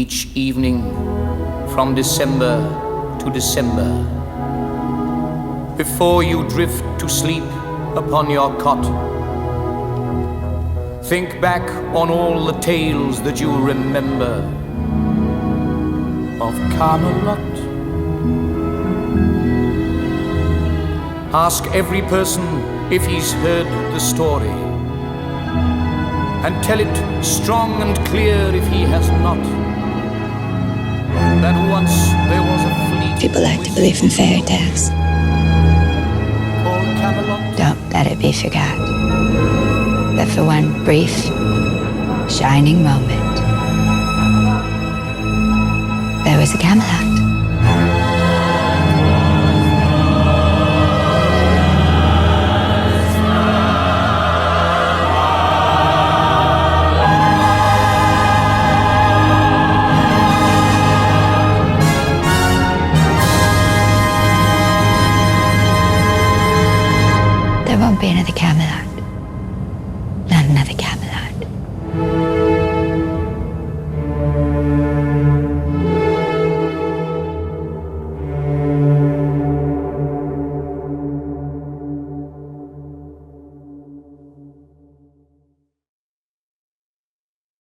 each evening from December to December. Before you drift to sleep upon your cot, think back on all the tales that you remember of Camelot. Ask every person if he's heard the story, and tell it strong and clear if he has not, that once there was a fleet. People like to believe in fairy tales. Called Camelot. Don't let it be forgot that for one brief, shining moment, there was a Camelot. There won't be another Camelot. Not another Camelot.